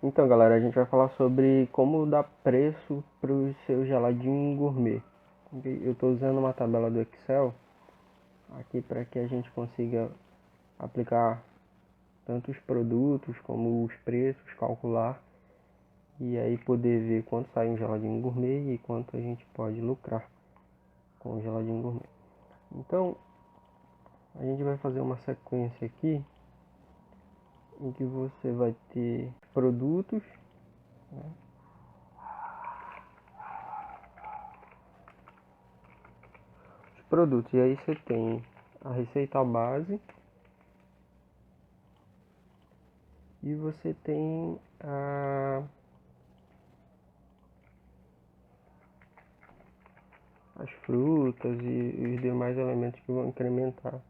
Então, galera, a gente vai falar sobre como dar preço para o seu geladinho gourmet. Eu estou usando uma tabela do Excel aqui para que a gente consiga aplicar tanto os produtos como os preços, calcular e aí poder ver quanto sai um geladinho gourmet e quanto a gente pode lucrar com o geladinho gourmet. Então, a gente vai fazer uma sequência aqui em que você vai ter produtos, né? Produtos, e aí você tem a receita base e você tem as frutas e os demais elementos que vão incrementar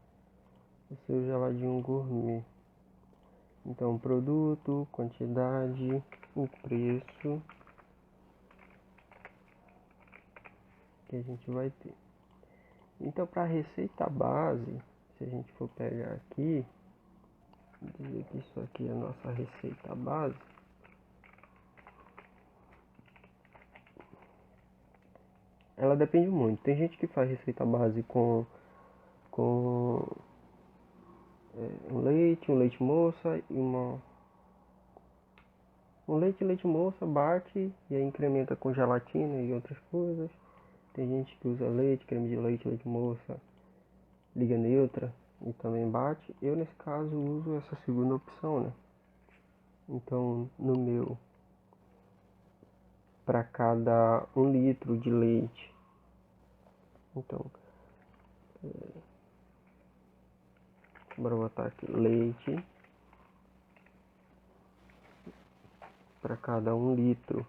o seu geladinho gourmet. Então, produto, quantidade, o preço que a gente vai ter. Então, para a receita base, se a gente for pegar aqui, dizer que isso aqui é a nossa receita base, ela depende muito. Tem gente que faz receita base com um leite moça e um leite moça, bate e aí incrementa com gelatina e outras coisas. Tem gente que usa leite, creme de leite moça, liga neutra e também bate. Eu nesse caso uso essa segunda opção, né? Então no meu, para cada 1 litro de leite, então bora botar aqui leite para cada 1 litro.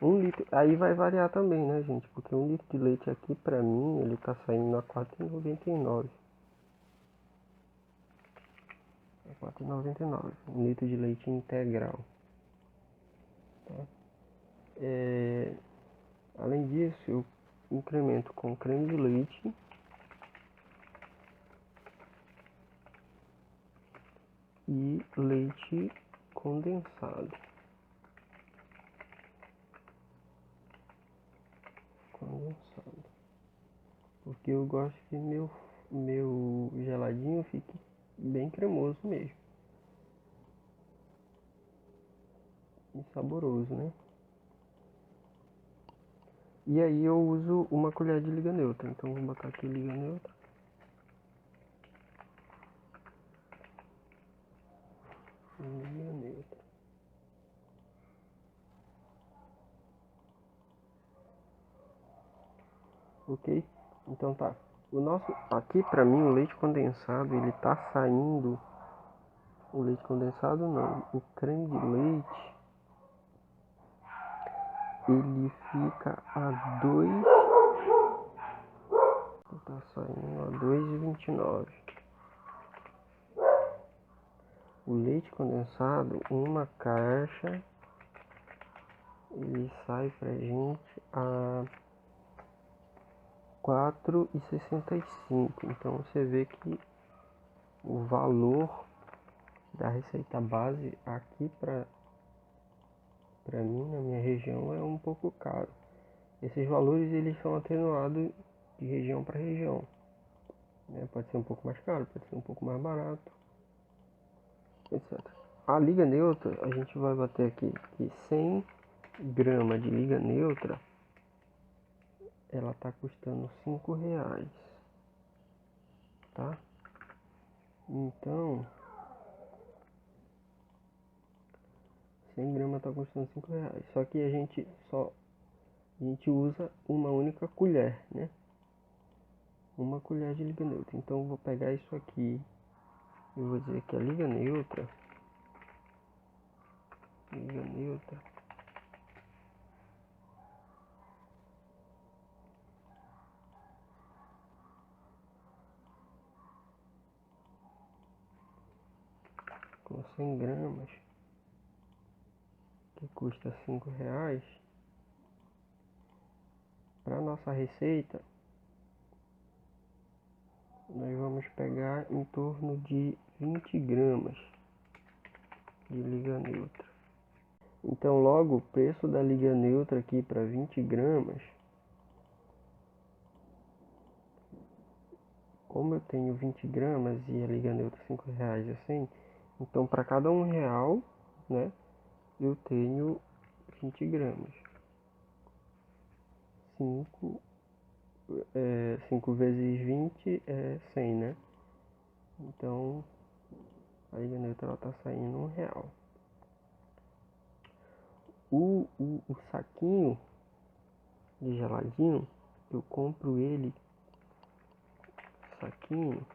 Litro, aí vai variar também, né, gente? Porque 1 litro de leite aqui, pra mim, ele tá saindo a R$4,99. R$4,99. 1 litro de leite integral. Tá? Além disso, eu incremento com creme de leite e leite condensado. Porque eu gosto que meu geladinho fique bem cremoso mesmo. E saboroso, né? E aí eu uso uma colher de liga neutra. Então vou botar aqui liga neutra. Liga neutra. Ok? Então tá. Aqui pra mim o leite condensado, ele tá saindo. O leite condensado não. O creme de leite, ele fica a 2. Tá saindo a 2,29. O leite condensado, uma caixa, ele sai pra gente a 4,65. Então você vê que o valor da receita base aqui pra mim, na minha região, é um pouco caro. Esses valores eles são atenuados de região para região, né? Pode ser um pouco mais caro, pode ser um pouco mais barato, etc. A liga neutra, a gente vai bater aqui que 100 gramas de liga neutra, ela tá custando R$5, tá? Então, 100 gramas tá custando R$5. Só que a gente usa uma única colher, né? Uma colher de liga neutra. Então eu vou pegar isso aqui, eu vou dizer que a liga neutra com 100 gramas, que custa R$5, para nossa receita, nós vamos pegar em torno de 20 gramas de liga neutra. Então, logo, o preço da liga neutra aqui para 20 gramas, como eu tenho 20 gramas e a liga neutra R$5 assim, então para cada R$1, né, eu tenho 20 gramas. 5 vezes 20 é 100, né? Então, a liga neutra está saindo R$1. O saquinho de geladinho, eu compro ele, saquinho,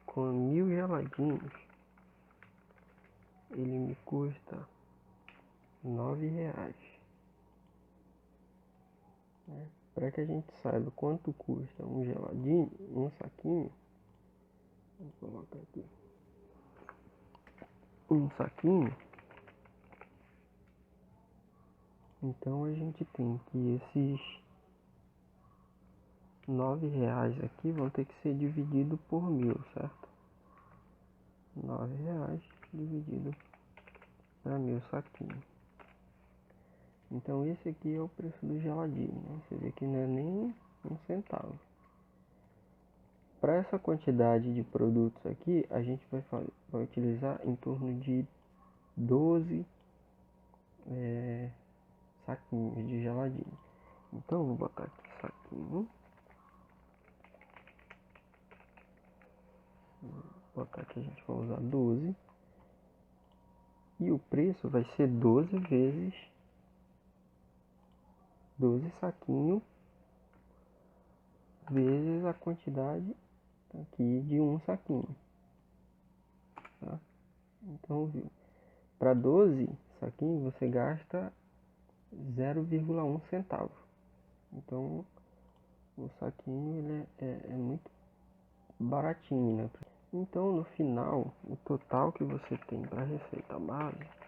com 1000 geladinhos. Ele me custa R$9. Né? Para que a gente saiba quanto custa um geladinho, um saquinho, vou colocar aqui, um saquinho. Então a gente tem que esses R$9 aqui vão ter que ser dividido por 1000, certo? R$9 dividido para 1000 saquinhos. Então esse aqui é o preço do geladinho, né? Você vê que não é nem um centavo. Para essa quantidade de produtos aqui, a gente vai utilizar em torno de 12 saquinhos de geladinho. Então vou botar aqui saquinho. Vou botar aqui, a gente vai usar 12. E o preço vai ser 12 vezes 12 saquinhos vezes a quantidade aqui de um saquinho. Tá? Então, para 12 saquinhos você gasta 0,1 centavo. Então, o saquinho ele é muito baratinho, né? Então, no final, o total que você tem para a receita base,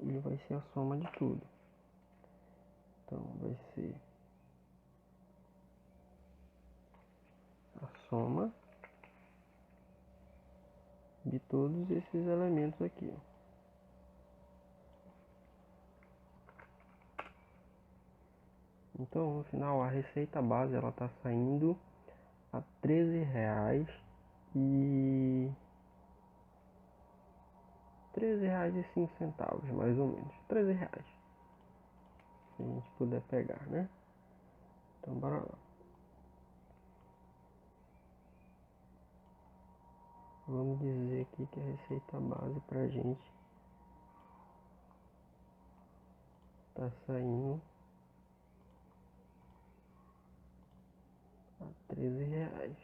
ele vai ser a soma de tudo. Então, vai ser a soma de todos esses elementos aqui. Então, no final, a receita base ela está saindo a R$13 e R$13,05, mais ou menos. R$13, se a gente puder pegar, né? Então, bora lá. Vamos dizer aqui que a receita base pra gente tá saindo a R$13.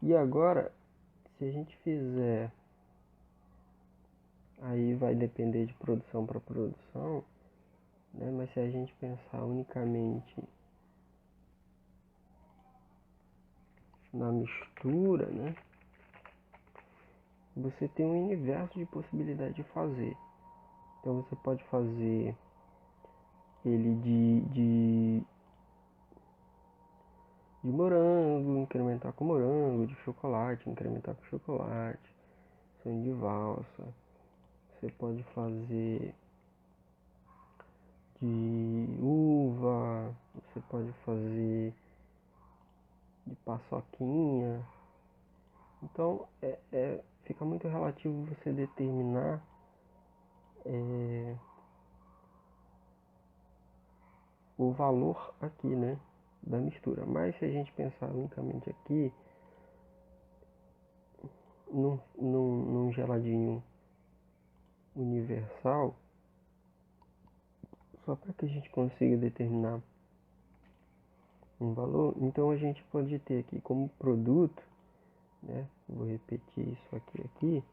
E agora, se a gente fizer, aí vai depender de produção para produção, né? Mas se a gente pensar unicamente na mistura, né? Você tem um universo de possibilidade de fazer. Então você pode fazer ele de morango, incrementar com morango, de chocolate, incrementar com chocolate, sonho de valsa. Você pode fazer de uva, você pode fazer de paçoquinha. Então fica muito relativo você determinar o valor aqui, né, da mistura. Mas se a gente pensar unicamente aqui num geladinho universal, só para que a gente consiga determinar um valor, então a gente pode ter aqui como produto, né, vou repetir isso aqui, 。 , 。 , 。 , 。 , 。 , . , , , , , , , , , , , , , , , , , , , , , , , , , , , , , , , , , , , , , , , , , , , , , , ,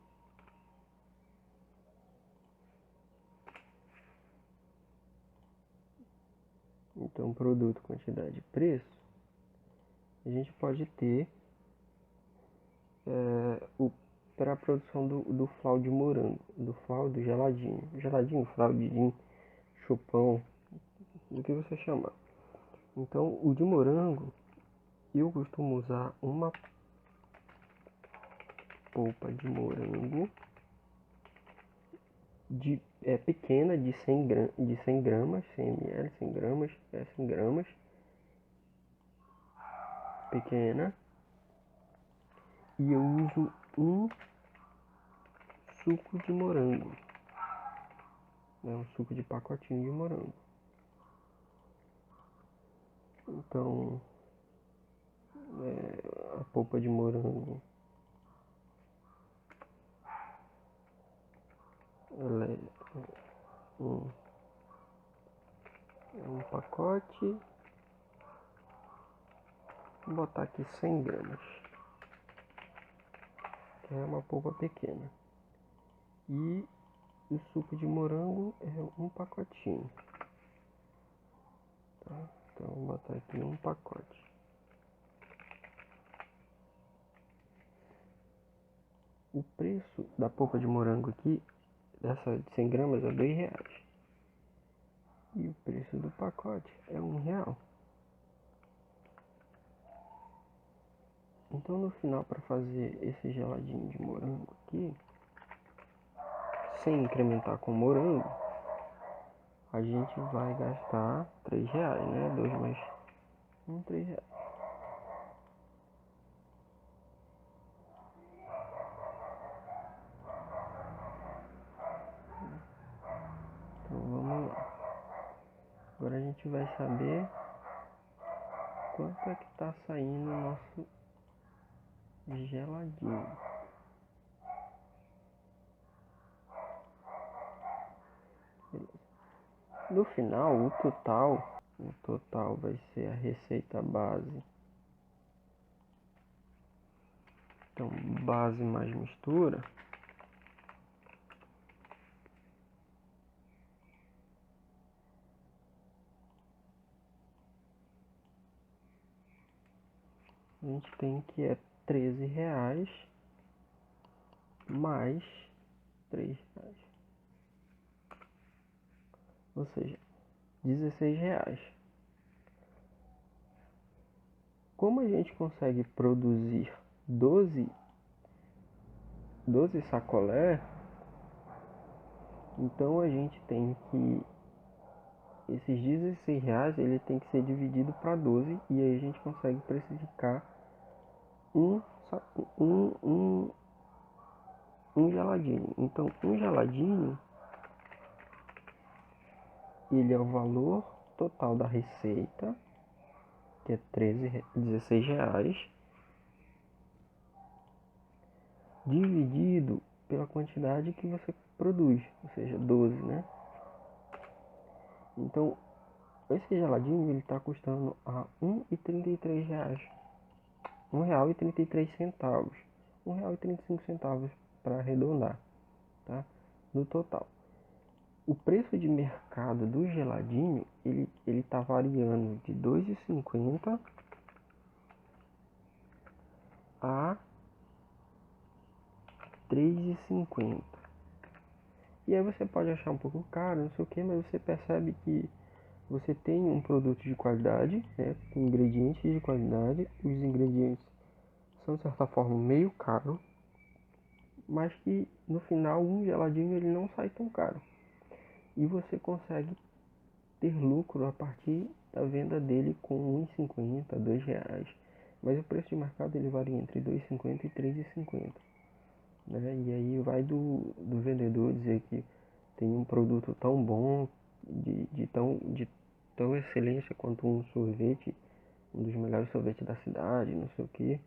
Então, produto, quantidade, preço, a gente pode ter para a produção do flau de morango, do flau do geladinho, fraudinho, chupão, do que você chamar. Então, o de morango, eu costumo usar uma polpa de morango pequena, de 100 gramas, 100 ml, 100 gramas, 100 gramas, pequena. E eu uso um suco de morango, um suco de pacotinho de morango. Então, a polpa de morango, ela é um pacote. Vou botar aqui 100 gramas, que é uma polpa pequena. E o suco de morango é um pacotinho. Tá? Então, vou botar aqui um pacote. O preço da polpa de morango aqui, dessa de 100 gramas, é R$2. E o preço do pacote é R$1. Então, no final, para fazer esse geladinho de morango aqui, sem incrementar com morango, a gente vai gastar R$3, né? 2 mais 1, R$3. Então, vamos lá. Agora a gente vai saber quanto é que tá saindo o nosso geladinho. No final, o total vai ser a receita base. Então, base mais mistura. A gente tem que é R$13 mais R$3. Ou seja, R$16. Como a gente consegue produzir 12 sacolé, então a gente tem que esses R$16 ele tem que ser dividido para 12 e aí a gente consegue precificar um geladinho. Então, um geladinho ele é o valor total da receita, que é R$16, dividido pela quantidade que você produz, ou seja, 12, né? Então, esse geladinho ele está custando a R$1,33. R$1,33. R$1,35 para arredondar, tá? No total. O preço de mercado do geladinho, ele tá variando de R$2,50 a R$3,50. E aí você pode achar um pouco caro, não sei o que, mas você percebe que você tem um produto de qualidade, né, com ingredientes de qualidade. Os ingredientes são de certa forma meio caro, mas que no final um geladinho ele não sai tão caro. E você consegue ter lucro a partir da venda dele com R$1,50, R$2. Mas o preço de mercado ele varia entre R$2,50 e R$3,50. Né? E aí vai do vendedor dizer que tem um produto tão bom, de tão excelência quanto um sorvete, um dos melhores sorvetes da cidade, não sei o que.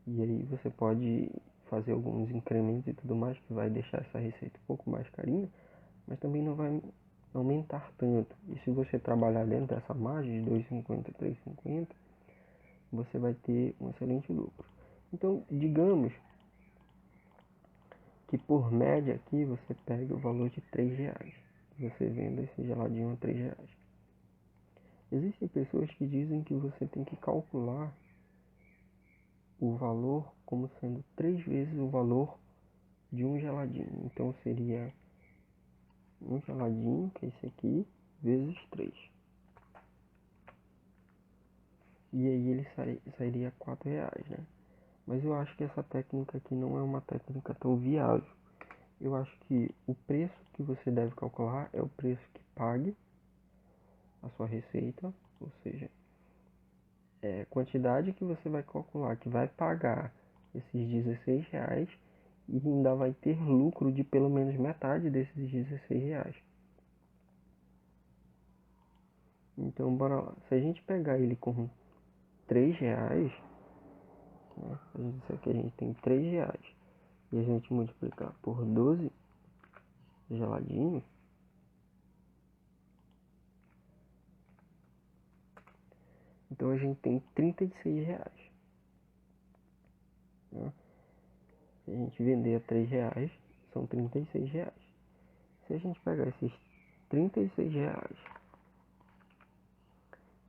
E aí você pode fazer alguns incrementos e tudo mais que vai deixar essa receita um pouco mais carinha, mas também não vai aumentar tanto. E se você trabalhar dentro dessa margem de R$2,50 a R$3,50, você vai ter um excelente lucro. Então, digamos que por média aqui você pega o valor de R$3. Você venda esse geladinho a R$3. Existem pessoas que dizem que você tem que calcular o valor como sendo 3 vezes o valor de um geladinho. Então seria um geladinho, que é esse aqui, vezes 3. E aí ele sairia R$4, né? Mas eu acho que essa técnica aqui não é uma técnica tão viável. Eu acho que o preço que você deve calcular é o preço que pague a sua receita, ou seja, é a quantidade que você vai calcular que vai pagar esses R$16 e ainda vai ter lucro de pelo menos metade desses R$16. Então bora lá. Se a gente pegar ele com R$3, né? Isso aqui a gente tem R$3 e a gente multiplicar por 12 geladinhos, então a gente tem R$36, né? Se a gente vender a R$3, são R$36. Se a gente pegar esses R$36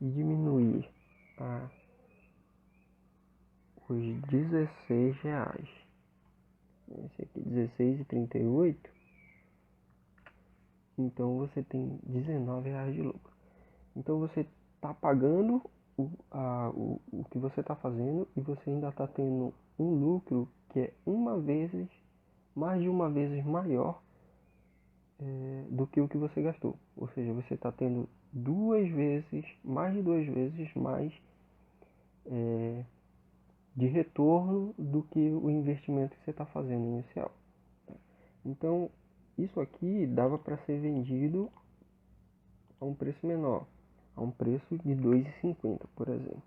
e diminuir os R$16, esse aqui 16,38, então você tem R$19 de lucro. Então você está pagando o que você está fazendo e você ainda está tendo um lucro que é mais de uma vez maior do que o que você gastou. Ou seja, você está tendo mais de duas vezes mais de retorno do que o investimento que você está fazendo inicial. Então, isso aqui dava para ser vendido a um preço menor, a um preço de R$2,50, por exemplo.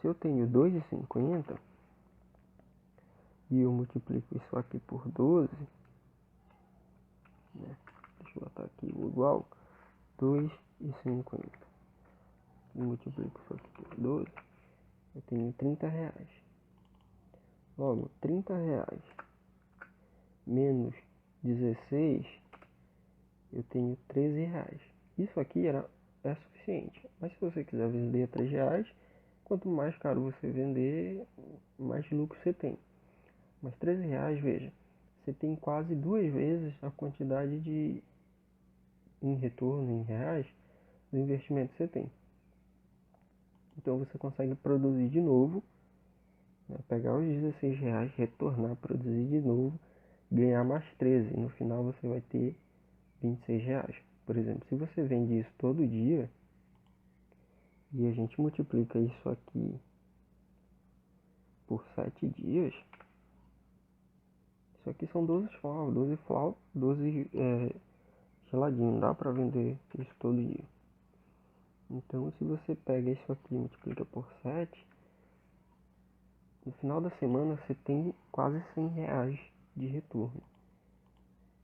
Se eu tenho R$2,50 e eu multiplico isso aqui por 12, né? Deixa eu botar aqui o igual, R$2,50. E multiplico isso aqui por 12, eu tenho R$30. Logo, R$30 menos 16, eu tenho R$13. Isso aqui é suficiente. Mas se você quiser vender a R$3, quanto mais caro você vender, mais lucro você tem. Mas R$13, veja, você tem quase duas vezes a quantidade em retorno em reais do investimento que você tem. Então você consegue produzir de novo, né, pegar os R$16, retornar, produzir de novo, ganhar mais 13. No final você vai ter R$26. Por exemplo, se você vende isso todo dia e a gente multiplica isso aqui por 7 dias, isso aqui são 12 flavos, 12 geladinho, dá pra vender isso todo dia. Então se você pega isso aqui e multiplica por 7, no final da semana você tem quase R$100 de retorno.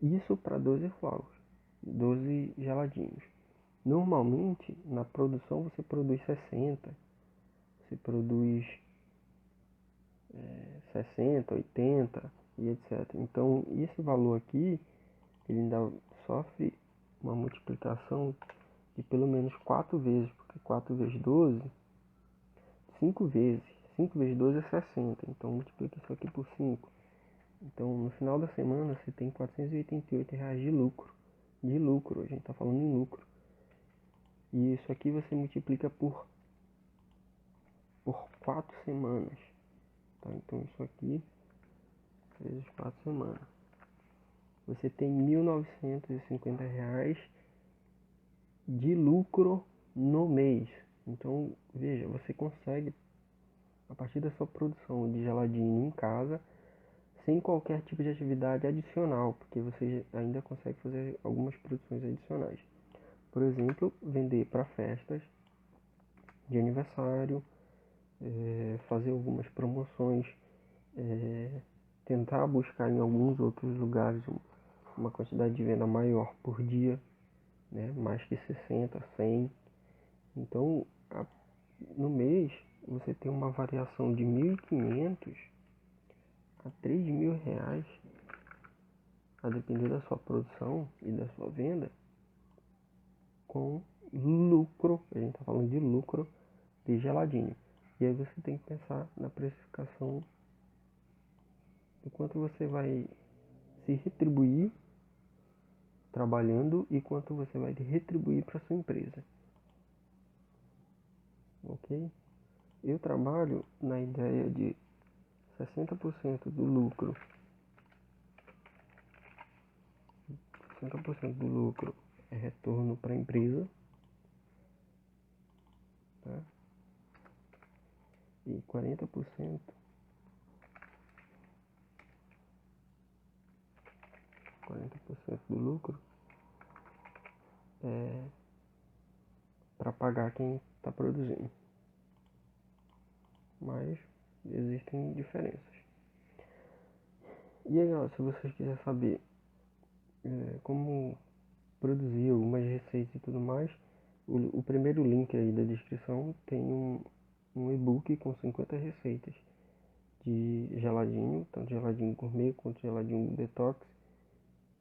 Isso para 12 flavos, 12 geladinhos. Normalmente na produção você produz 60, você produz 60, 80 e etc. Então esse valor aqui ele ainda sofre uma multiplicação de pelo menos 4 vezes, porque 4 vezes 12, 5 vezes. 5 vezes 12 é 60, então multiplica isso aqui por 5. Então no final da semana você tem R$488 de lucro. De lucro, a gente está falando em lucro. E isso aqui você multiplica por 4 semanas. Tá? Então isso aqui vezes 4 semanas. Você tem R$1.950 de lucro no mês. Então, veja, você consegue, a partir da sua produção de geladinho em casa, sem qualquer tipo de atividade adicional, porque você ainda consegue fazer algumas produções adicionais. Por exemplo, vender para festas de aniversário, fazer algumas promoções, tentar buscar em alguns outros lugares uma quantidade de venda maior por dia, né? Mais que 60, 100. Então, no mês, você tem uma variação de R$1.500 a R$3.000, a depender da sua produção e da sua venda, com lucro. A gente está falando falando de lucro de geladinho. E aí você tem que pensar na precificação do quanto você vai se retribuir trabalhando e quanto você vai retribuir para sua empresa. Ok? Eu trabalho na ideia de 60% do lucro. 60% do lucro é retorno para a empresa, tá? E 40% do lucro é para pagar quem está produzindo. Mas existem diferenças. E aí, galera, se vocês quiserem saber como produzir algumas receitas e tudo mais, o primeiro link aí da descrição tem um e-book com 50 receitas de geladinho, tanto geladinho gourmet quanto geladinho detox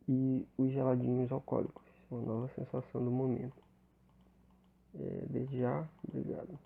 e os geladinhos alcoólicos, uma nova sensação do momento. Desde já, obrigado.